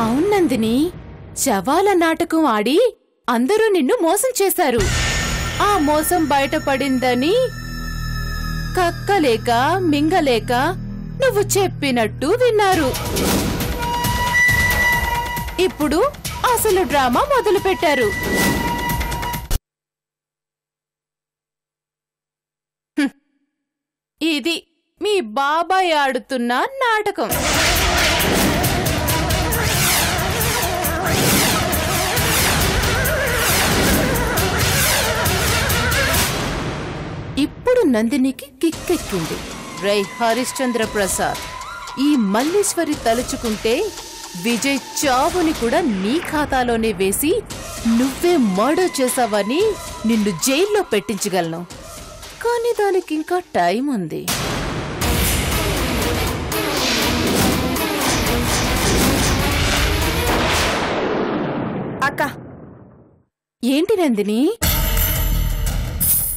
అవును నందిని, శవాల నాటకం ఆడి అందరూ నిన్ను మోసం చేశారు. ఆ మోసం బయటపడిందని కక్కలేక మింగలేక నువ్వు చెప్పినట్టు విన్నారు. ఇప్పుడు అసలు డ్రామా మొదలు పెట్టారు. ఇది మీ బాబాయ్ ఆడుతున్న నాటకం. ఇప్పుడు నందినికి కిక్కెక్కింది. రై హరిశ్చంద్ర ప్రసాద్, ఈ మల్లీశ్వరి తలుచుకుంటే విజయ్ చావుని కూడా నీ ఖాతాలోనే వేసి నువ్వే మర్డర్ చేశావని నిన్ను జైల్లో పెట్టించగలను. కానీ దానికింకా టైం ఉంది. అక్క, ఏంటి నందిని?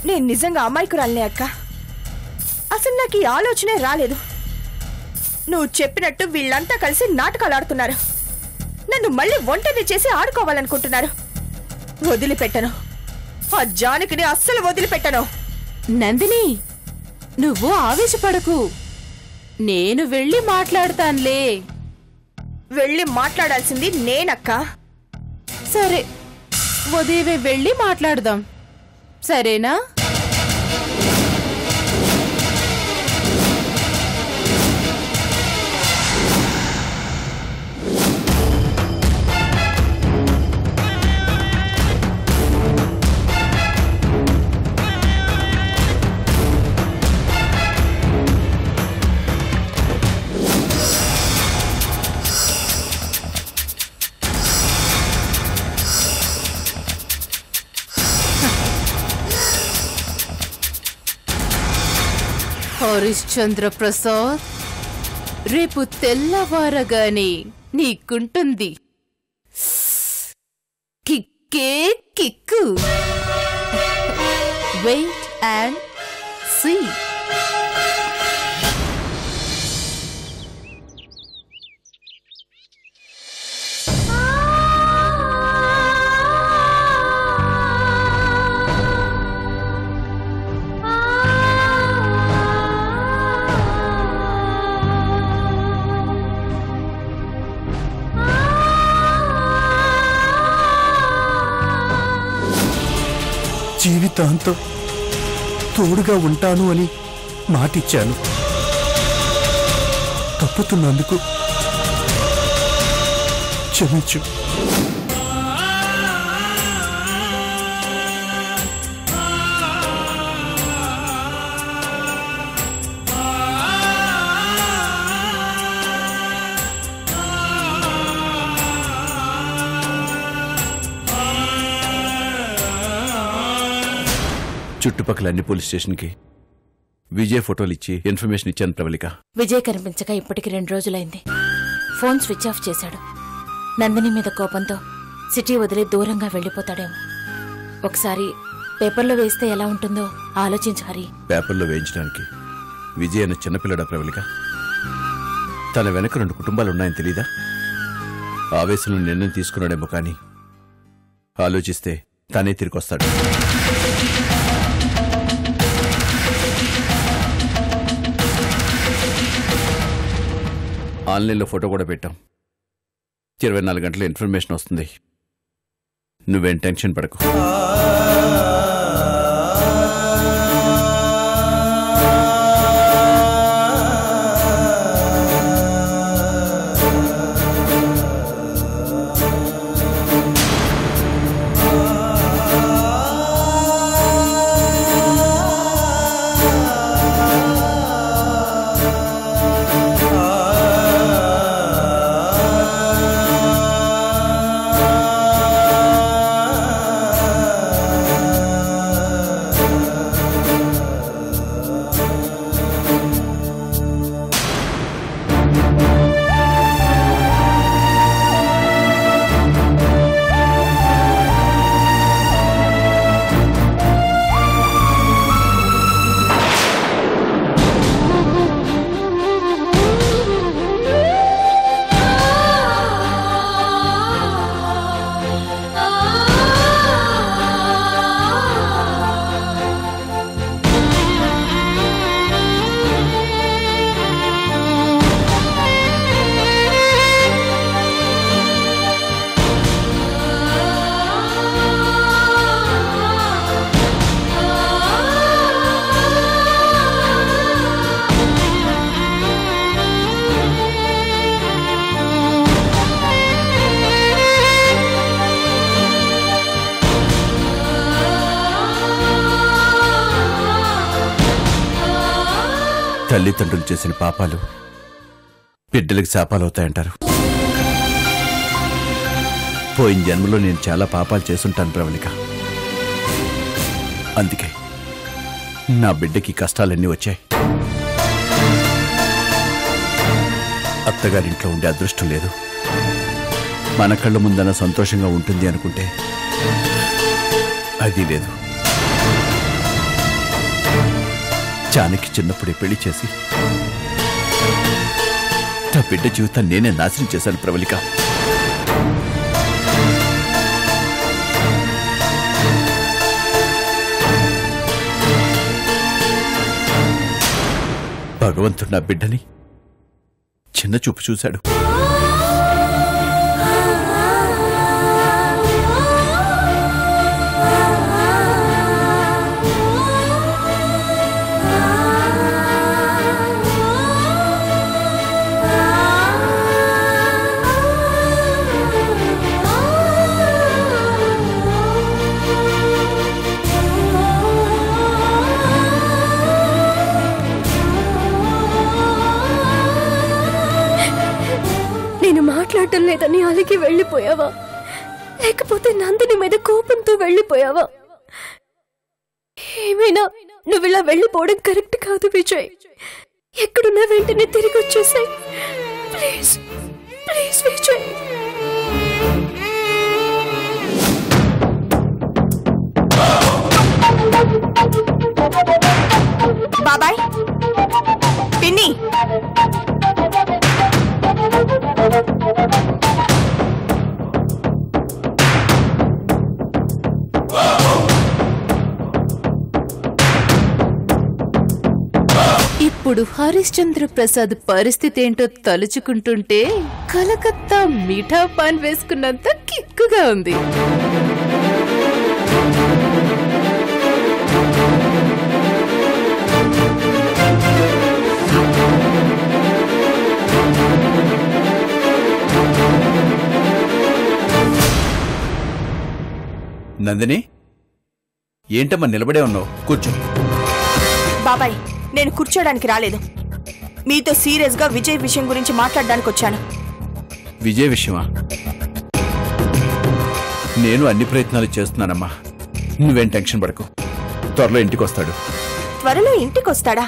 నేను నిజంగా అమాయకురాలనే అక్క. అసలు నాకు ఈ ఆలోచనే రాలేదు. నువ్వు చెప్పినట్టు వీళ్ళంతా కలిసి నాటకాలు ఆడుతున్నారు. నన్ను మళ్ళీ ఒంటరి చేసి ఆడుకోవాలనుకుంటున్నారు. వదిలిపెట్టను. ఆ జానకిని అస్సలు వదిలిపెట్టను. నందిని, నువ్వు ఆవేశపడకు. నేను వెళ్ళి మాట్లాడతానులే. వెళ్ళి మాట్లాడాల్సింది నేనక్క. సరే, ఉదయమే వెళ్ళి మాట్లాడదాం, సరేనా? హరిశ్చంద్ర ప్రసాద్, రేపు తెల్లవారగానే నీకుంటుంది కిక్కే కిక్కు. Wait and see. జీవితాంతం తోడుగా ఉంటాను అని మాటిచ్చాను. తప్పుతున్నందుకు క్షమించు. చుట్టుపక్కల అన్ని పోలీస్ స్టేషన్కి విజయ్ ఫోటోలు ఇచ్చి ఇన్ఫర్మేషన్ ఇచ్చాను ప్రవళిక. విజయ్ కనిపించక ఇప్పటికి 2 రోజులైంది. ఫోన్ స్విచ్ ఆఫ్ చేశాడు. నందిని మీద కోపంతో సిటీ వదిలి దూరంగా వెళ్ళిపోతాడేమో. ఒకసారి పేపర్లో వేస్తే ఎలా ఉంటుందో ఆలోచించు హరి. పేపర్లో వేయించడానికి విజయ్ అనే చిన్నపిల్లడా ప్రవళిక? తన వెనక 2 కుటుంబాలున్నాయని తెలీదా? ఆవేశంలో నిర్ణయం తీసుకున్నాడేమో, కానీ ఆలోచిస్తే తానే తిరిగొస్తాడు. ఆన్లైన్లో ఫోటో కూడా పెట్టాం. 24 గంటల ఇన్ఫర్మేషన్ వస్తుంది. నువ్వేం టెన్షన్ పడకు. తల్లిదండ్రులు చేసిన పాపాలు బిడ్డలకు శాపాలవుతాయంటారు. పోయిన జన్మలో నేను చాలా పాపాలు చేసుంటాను ప్రవళిక. అందుకే నా బిడ్డకి కష్టాలన్నీ వచ్చాయి. అత్తగారింట్లో ఉండే అదృష్టం లేదు. మన కళ్ళ ముందన సంతోషంగా ఉంటుంది అనుకుంటే అది లేదు. జానకి చిన్నప్పుడే పెళ్లి చేసి నా బిడ్డ జీవితాన్ని నేనే నాశనం చేశాను ప్రవళిక. భగవంతుడు నా బిడ్డని చిన్న చూపు చూశాడు. మాట్లాడటం లేదని అలిగి వెళ్ళిపోయావా, లేకపోతే నందిని మీద కోపంతో వెళ్ళిపోయావా? ఏమైనా నువ్వు ఇలా వెళ్ళిపోవడం కరెక్ట్ కాదు విజయ్. ఎక్కడున్నా వెంటనే తిరిగి వచ్చేసాయి. Please please Vijay. బాబాయ్, పిన్ని, ఇప్పుడు హరిశ్చంద్ర ప్రసాద్ పరిస్థితి ఏంటో తలుచుకుంటుంటే కలకత్తా మీఠా పాన్ వేసుకున్నంత కిక్కుగా ఉంది. నందిని, ఏంటమ్మా నిలబడే ఉన్నావు? కూర్చో. బాబాయ్, నేను కూర్చోడానికి రాలేదు. మీతో సీరియస్ గా విజయ్ విషయం గురించి మాట్లాడడానికి వచ్చాను. విజయ్ విషయమా? నేను అన్ని ప్రయత్నాలు చేస్తున్నానమ్మా. నువ్వేం టెన్షన్ పడకు. త్వరలో ఇంటికి వస్తాడు. త్వరలో ఇంటికి వస్తాడా?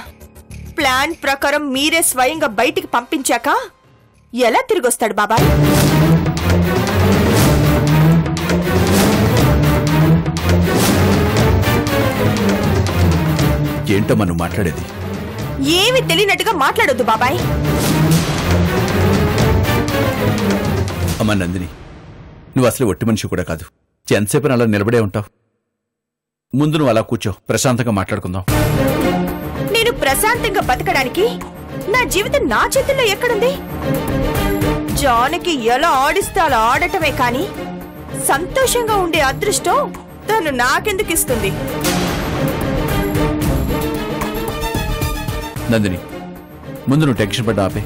ప్లాన్ ప్రకారం మీరే స్వయంగా బయటికి పంపించాక ఎలా తిరిగి వస్తాడు బాబాయ్? ఏంటో మనం మాట్లాడేది? ఏమి తెలియనట్టుగా మాట్లాడొద్దు బాబాయ్. అమ్మా నందిని, నువ్వు అసలు ఒట్టి మనిషి కూడా కాదు. ఎంతసేపు అలా నిలబడే ఉంటావు? ముందు నువ్వు అలా కూర్చో, ప్రశాంతంగా మాట్లాడుకుందాం. నేను ప్రశాంతంగా బతకడానికి నా జీవితం నా చేతుల్లో ఎక్కడుంది? జానకి ఎలా ఆడిస్తే అలా ఆడటమే కాని సంతోషంగా ఉండే అదృష్టం తను నాకెందుకు ఇస్తుంది? నందిని, ముందు నువ్వు టెన్షన్ పడ్డా ఆపే.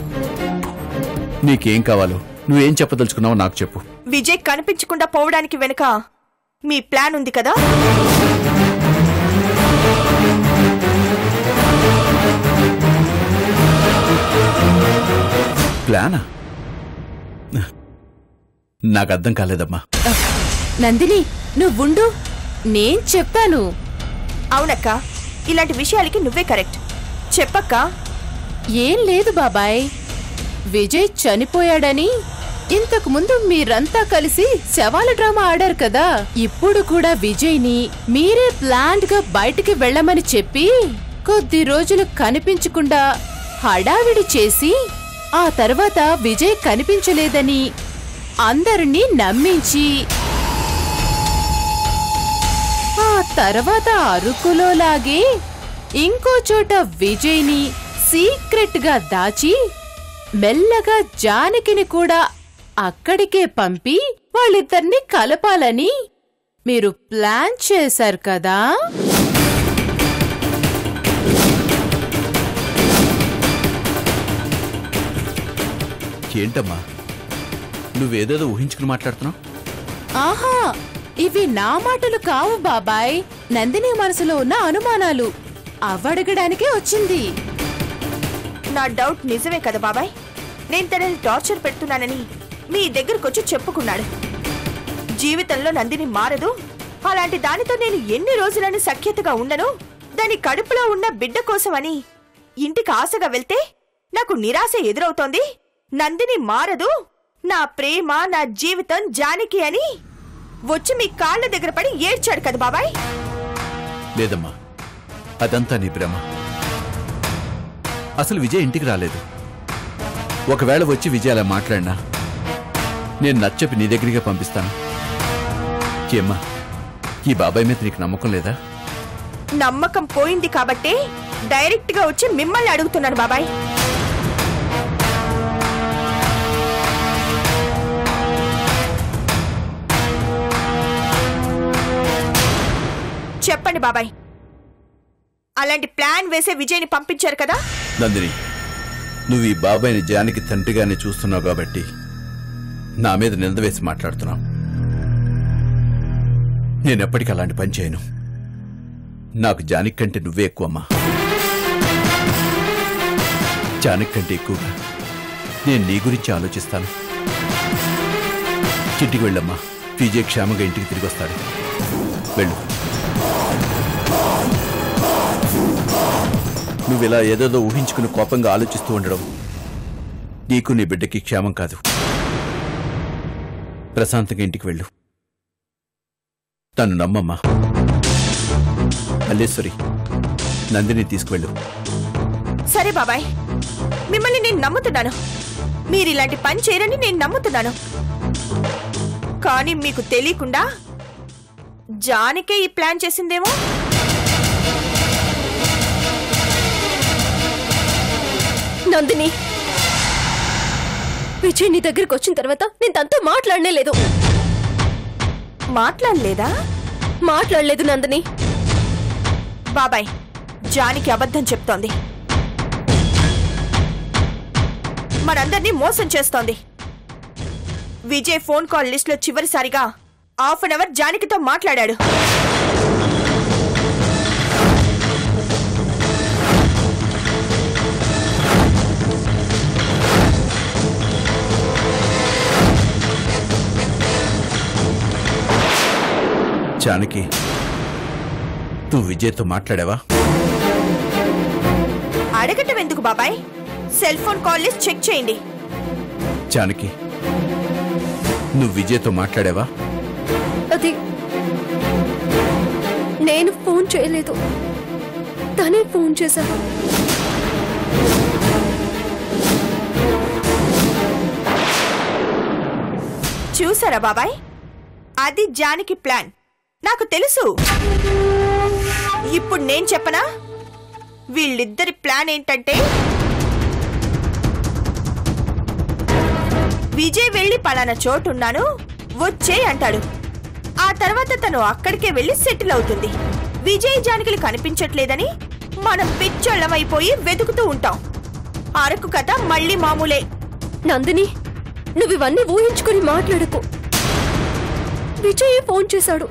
నీకేం కావాలో, నువ్వేం చెప్పదలుచుకున్నావో నాకు చెప్పు. విజయ్ కనిపించకుండా పోవడానికి వెనుక మీ ప్లాన్ ఉంది కదా? ప్లానా? నాకు అర్థం కాలేదమ్మా. నందిని, నువ్వుండు, నేను చెప్తాను. అవునక్క, ఇలాంటి విషయాలకి నువ్వే కరెక్ట్. చెప్పక్క. ఏం లేదు బాబాయ్, విజయ్ చనిపోయాడని ఇంతకు ముందు మీరంతా కలిసి శవాల డ్రామా ఆడారు కదా. ఇప్పుడు కూడా విజయ్ని మీరే ప్లాన్డ్ గా బయటికి వెళ్ళమని చెప్పి కొద్ది రోజులు కనిపించకుండా హడావిడి చేసి ఆ తర్వాత విజయ్ కనిపించలేదని అందరినీ నమ్మించి ఆ తర్వాత అరుకులో లాగే ఇంకో చోట విజయ్ని సీక్రెట్ గా దాచి మెల్లగా జానకిని కూడా అక్కడికే పంపి వాళ్ళిద్దరిని కలపాలని మీరు ప్లాన్ చేశారు కదా. ఏంటమ్మా నువ్వేదేదో ఊహించుకుని మాట్లాడుతున్నావు? ఆహా, ఇవి నా మాటలు కావు బాబాయ్, నందిని మనసులో ఉన్న అనుమానాలు అవడగడానికే వచ్చింది. నా డౌట్ నిజమే కదా బాబాయ్? నేను తనని టార్చర్ పెడుతున్నానని మీ దగ్గరకొచ్చి చెప్పుకున్నాడు. జీవితంలో నందిని మారదు, అలాంటి దానితో నేను ఎన్ని రోజులని సఖ్యతగా ఉండను, దాని కడుపులో ఉన్న బిడ్డ కోసమని ఇంటికి ఆశగా వెళ్తే నాకు నిరాశ ఎదురవుతోంది. నందిని మారదు, నా ప్రేమ నా జీవితం జానకి అని వచ్చి మీ కాళ్ళ దగ్గర పడి ఏడ్చాడు కదా బాబాయ్? లేదమ్మా, అదంతా నీ భ్రమ. అసలు విజయ్ ఇంటికి రాలేదు. ఒకవేళ వచ్చి విజయ్ అలా మాట్లాడినా నేను నచ్చపి నీ దగ్గరిగా పంపిస్తాను. ఏమ్మా, ఈ బాబాయ్ మీద నీకు నమ్మకం లేదా? నమ్మకం పోయింది కాబట్టే డైరెక్ట్ గా వచ్చి మిమ్మల్ని అడుగుతున్నాను బాబాయ్. చెప్పండి బాబాయ్, అలాంటి ప్లాన్ వేసే విజయ్ని పంపించారు కదా? నందిని, నువ్వు ఈ బాబాయ్ని జానకి తండ్రిగానే చూస్తున్నావు కాబట్టి నా మీద నింద వేసి మాట్లాడుతున్నావు. నేనెప్పటికీ అలాంటి పని చేయను. నాకు జానకి కంటే నువ్వే ఎక్కువమ్మా. జానకి కంటే ఎక్కువగా నేను నీ గురించి ఆలోచిస్తాను. ఇంటికి వెళ్ళమ్మా, విజయ్ క్షేమంగా ఇంటికి తిరిగి వస్తాడు. వెళ్ళు. నువ్విలా ఏదేదో ఊహించుకుని కోపంగా ఆలోచిస్తూ ఉండడం నీకు నీ బిడ్డకి క్షేమం కాదు. ప్రశాంతంగా ఇంటికి వెళ్ళు. తను నమ్మమ్మా. మల్లేశ్వరి, నందిని తీసుకువెళ్ళు. సరే బాబాయ్, మిమ్మల్ని నేను నమ్ముతున్నాను. మీరు ఇలాంటి పని చేయరని నేను నమ్ముతున్నాను. కానీ మీకు తెలియకుండా జానకే ఈ ప్లాన్ చేసిందేమో. నందిని, విజయ్ నీ దగ్గరికి వచ్చిన తర్వాత నేను తనతో మాట్లాడనే లేదు. మాట్లాడలేదా? మాట్లాడలేదు నందిని. బాబాయ్, జానకి అబద్ధం చెప్తోంది. మనందరినీ మోసం చేస్తోంది. విజయ్ ఫోన్ కాల్ లిస్ట్ లో చివరిసారిగా 1/2 అవర్ జానకితో మాట్లాడాడు. జానకి, నువ్వు విజయ్తో మాట్లాడావా? అడగటం ఎందుకు బాబాయ్? Cell phone call list check చేయండి. జానకి, నువ్వు విజయ్తో మాట్లాడావా? అది నేను ఫోన్ చేయలేదు, తనే ఫోన్ చేశాను. చూసారా బాబాయ్, అది జానకి ప్లాన్. నాకు తెలుసు. ఇప్పుడు నేను చెప్పనా? వీళ్ళిద్దరి ప్లాన్ ఏంటంటే, విజయ్ వెళ్లి పలానా చోటున్నాను వచ్చే అంటాడు. ఆ తర్వాత తను అక్కడికే వెళ్లి సెటిల్ అవుతుంది. విజయ్ జానకిలు కనిపించట్లేదని మనం పిచ్చోళ్ళమైపోయి వెతుకుతూ ఉంటాం. అరకు కథ మళ్ళీ మామూలే. నందిని, నువ్వు ఇవన్నీ ఊహించుకుని మాట్లాడకు. విజయ్ ఫోన్ చేశాడు,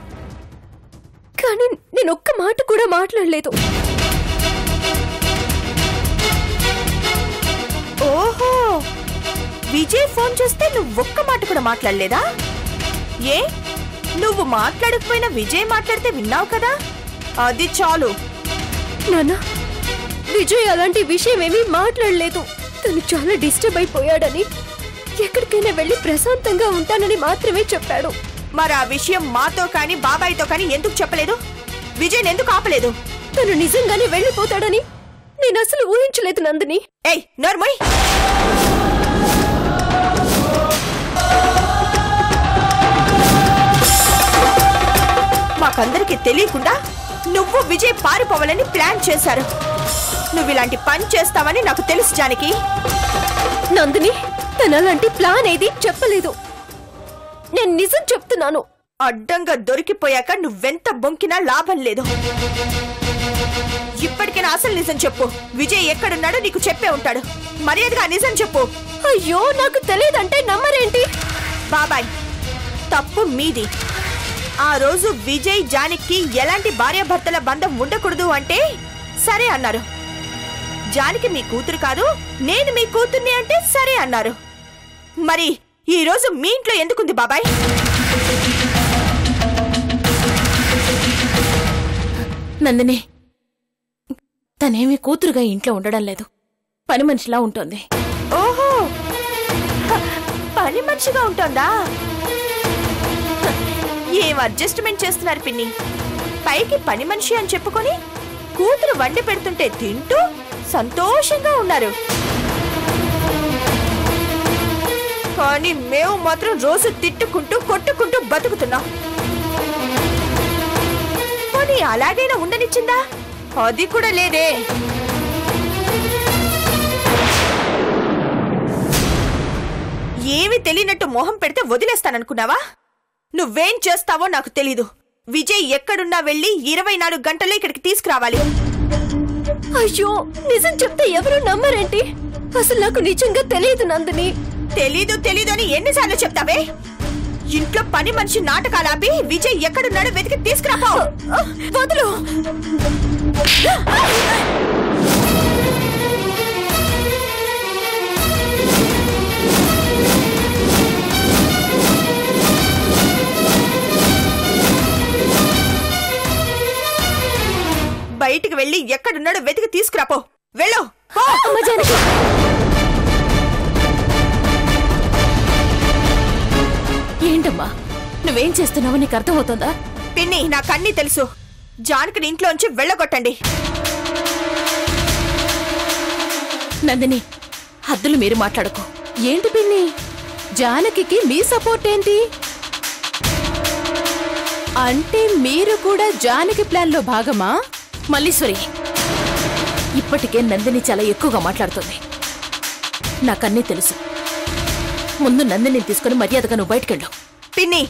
కానీ నేను ఒక్క మాట కూడా మాట్లాడలేదు. ఓహో, విజయ్ ఫోన్ చేస్తే నువ్వు ఒక్క మాట కూడా మాట్లాడలేదా? ఏ, నువ్వు మాట్లాడకపోయినా విజయ్ మాట్లాడితే విన్నావు కదా, అది చాలు. నాన్న, విజయ్ అలాంటి విషయం ఏమీ మాట్లాడలేదు. తను చాలా డిస్టర్బ్ అయిపోయాడని, ఎక్కడికైనా వెళ్లి ప్రశాంతంగా ఉంటానని మాత్రమే చెప్పాడు. మరి ఆ విషయం మాతో కానీ బాబాయ్తో కానీ ఎందుకు చెప్పలేదు? విజయ్ ఎందుకు ఆపలేదు? తను నిజంగానే వెళ్లిపోతాడని నేను అసలు ఊహించలేదు నందిని. ఏయ్ నోర్మోయ్, మాకందరికి తెలియకుండా నువ్వు విజయ్ పారిపోవాలని ప్లాన్ చేశారు. నువ్వు ఇలాంటి పని చేస్తావని నాకు తెలుసు జానకి. నందిని, తను అలాంటి ప్లాన్ ఏది చెప్పలేదు. నేను నిజం చెప్తున్నాను. అడ్డంగా దొరికిపోయాక నువ్వెంత బొంకినా లాభం లేదు. ఇప్పటికైనా అసలు నిజం చెప్పు. విజయ్ ఎక్కడున్నాడో నీకు చెప్పే ఉంటాడు. మర్యాదగా నిజం చెప్పు. అయ్యో, నాకు తెలియదంటే నమ్మరేంటి? బాబాయ్, తప్పు మీది. ఆ రోజు విజయ్ జానకి ఎలాంటి భార్యాభర్తల బంధం ఉండకూడదు అంటే సరే అన్నారు. జానకి మీ కూతురు కాదు, నేను మీ కూతుర్ని అంటే సరే అన్నారు. మరి ఈ రోజు మీ ఇంట్లో ఎందుకుంది బాబాయ్? నందిని, తనేమి కూతురుగా ఇంట్లో ఉండడం లేదు, పని మనిషిలా ఉంటుంది. ఓహో, పని మనిషిగా ఉంటుందా? ఏం అడ్జస్ట్మెంట్ చేస్తున్నారు పిన్ని? పైకి పని మనిషి అని చెప్పుకొని కూతురు వండి పెడుతుంటే తింటూ సంతోషంగా ఉన్నారు. కానీ మేము మాత్రం రోజు తిట్టుకుంటూ కొట్టుకుంటూ బతుకుతున్నాం. కానీ అలాగైనా ఉండనిచ్చిందా? అది కూడా లేదే. ఏమి తెలియనట్టు మొహం పెడితే వదిలేస్తాననుకున్నావా? నువ్వేం చేస్తావో నాకు తెలీదు. విజయ్ ఎక్కడున్నా వెళ్ళి 24 గంటల్లో ఇక్కడికి తీసుకురావాలి. అయ్యో, నిజం చెప్తే ఎవరు నమ్మరేంటి? అసలు నాకు నిజంగా తెలియదు నందిని. తెలీదు అని ఎన్నిసార్లు చెప్తావే? ఇంట్లో పని మనిషి నాటకాలాపి విజయ్ ఎక్కడున్నాడో వెతికి తీసుకురాపో. వదులు. బయటికి వెళ్ళి ఎక్కడున్నాడో వెతికి తీసుకురాపో. వెళ్ళు. ఏంటమ్మా, నువ్వేం చేస్తున్నావో నీకు అర్థమవుతుందా? పిన్ని, నాకన్నీ తెలుసు. జానకిని ఇంట్లోంచి వెళ్ళగొట్టండి. నందిని, హద్దులు మీరు మాట్లాడుకో. ఏంటి పిన్ని, జానకి మీ సపోర్ట్ ఏంటి? అంటే మీరు కూడా జానకి ప్లాన్ లో భాగమా? మల్లీశ్వరి, ఇప్పటికే నందిని చాలా ఎక్కువగా మాట్లాడుతుంది. నాకన్నీ తెలుసు. ముందు నందిని తీసుకుని మర్యాదగా నువ్వు బయటకెళ్ళు. పిన్ని,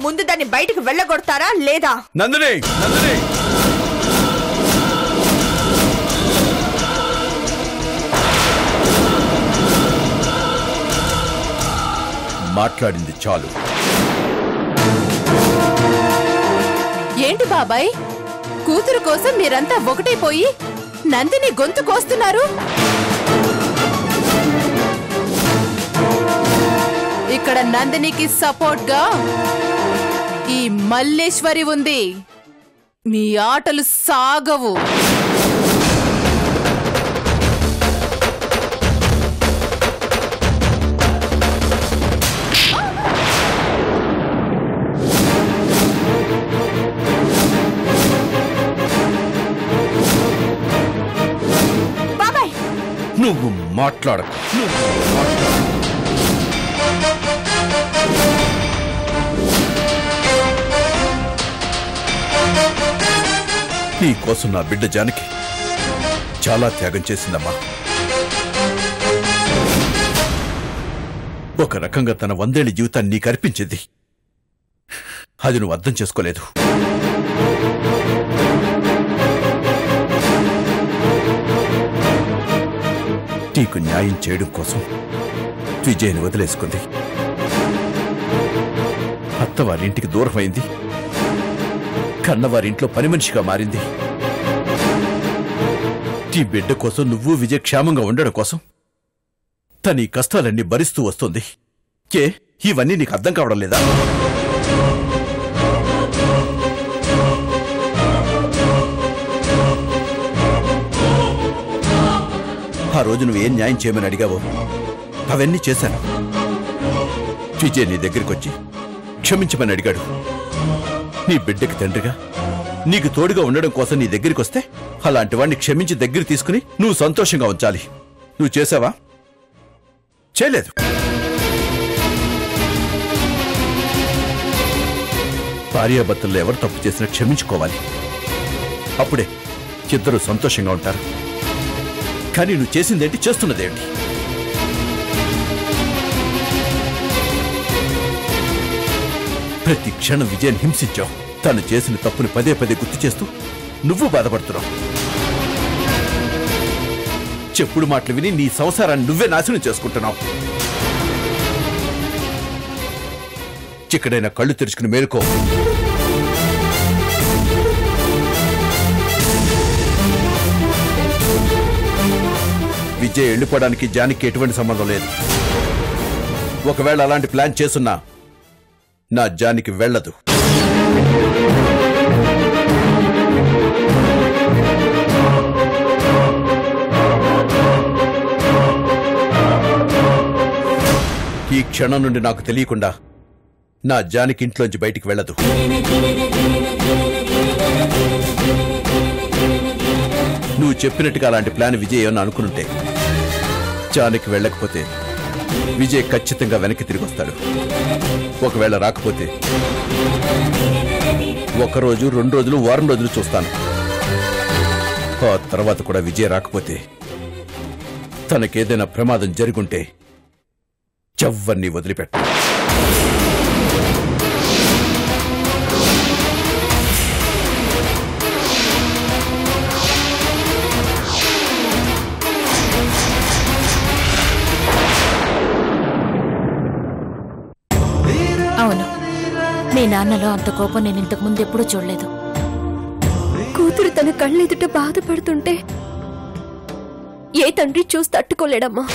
ముందు దాన్ని బయటకు వెళ్ళగొడతారా లేదా? నందిని, నందిని, మాట్లాడింది చాలు. ఏంటి బాబాయ్, కూతురు కోసం మీరంతా ఒకటైపోయి నందిని గొంతు కోస్తున్నారు? ఇక్కడ నందినికి సపోర్ట్ గా ఈ మల్లేశ్వరి ఉంది. మీ ఆటలు సాగవు. బాబాయ్, నువ్వు మాట్లాడకు. నీకోసం నా బిడ్డ జానకి చాలా త్యాగం చేసిందమ్మా. ఒక రకంగా తన 100 ఏళ్ల జీవితాన్ని నీకు అర్పించింది. అది నువ్వు అర్థం చేసుకోలేదు. నీకు న్యాయం చేయడం కోసం విజయ్ని వదిలేసుకుంది. అత్తవారింటికి దూరమైంది. కన్నవారింట్లో పని మనిషిగా మారింది. నీ బిడ్డ కోసం నువ్వు విజయ్ క్షేమంగా ఉండడం కోసం తన ఈ కష్టాలన్నీ భరిస్తూ వస్తుంది. ఇవన్నీ నీకు అర్థం కావడం లేదా? ఆ రోజు నువ్వేం న్యాయం చేయమని అడిగావో అవన్నీ చేశాను. విజయ్ నీ దగ్గరికి వచ్చి క్షమించమని అడిగాడు. నీ బిడ్డకి తండ్రిగా నీకు తోడుగా ఉండడం కోసం నీ దగ్గరికి వస్తే అలాంటి వాడిని క్షమించి దగ్గర తీసుకుని నువ్వు సంతోషంగా ఉంచాలి. నువ్వు చేసావా? చేయలేదు. భార్యాభర్తల్లో ఎవరు తప్పు చేసినా క్షమించుకోవాలి. అప్పుడే ఇద్దరు సంతోషంగా ఉంటారు. కానీ నువ్వు చేసిందేంటి, చేస్తున్నదేంటి? ప్రతి క్షణం విజయన్ హింసించావు. తను చేసిన తప్పుని పదే పదే గుర్తు చేస్తూ నువ్వు బాధపడుతున్నావు. చెప్పుడు మాటలు విని నీ సంసారాన్ని నువ్వే నాశనం చేసుకుంటున్నావు. చిక్కడైన కళ్ళు తెరుచుకుని మేలుకో. విజయ్ వెళ్ళిపోవడానికి జానికి ఎటువంటి సంబంధం లేదు. ఒకవేళ అలాంటి ప్లాన్ చేసున్నా నా జానికి వెళ్ళదు. ఈ క్షణం నుండి నాకు తెలియకుండా నా జానికి ఇంట్లోంచి బయటికి వెళ్ళదు. నువ్వు చెప్పినట్టుగా అలాంటి ప్లాన్ విజయ్ ఏమన్నా అనుకునుంటే జానికి వెళ్ళకపోతే విజయ్ ఖచ్చితంగా వెనక్కి తిరిగి వస్తాడు. ఒకవేళ రాకపోతే 1 రోజు 2 రోజులు వారం రోజులు చూస్తాను. ఆ తర్వాత కూడా విజయ్ రాకపోతే తనకేదైనా ప్రమాదం జరుగుంటే చెవ్వన్ని వదిలిపెట్ట. అవును, మీ నాన్నలో అంత కోపం నేను ఇంతకు ముందు ఎప్పుడూ చూడలేదు. కూతురు తన కళ్ళెదుట బాధపడుతుంటే ఏ తండ్రి చూసి తట్టుకోలేడమ్మా.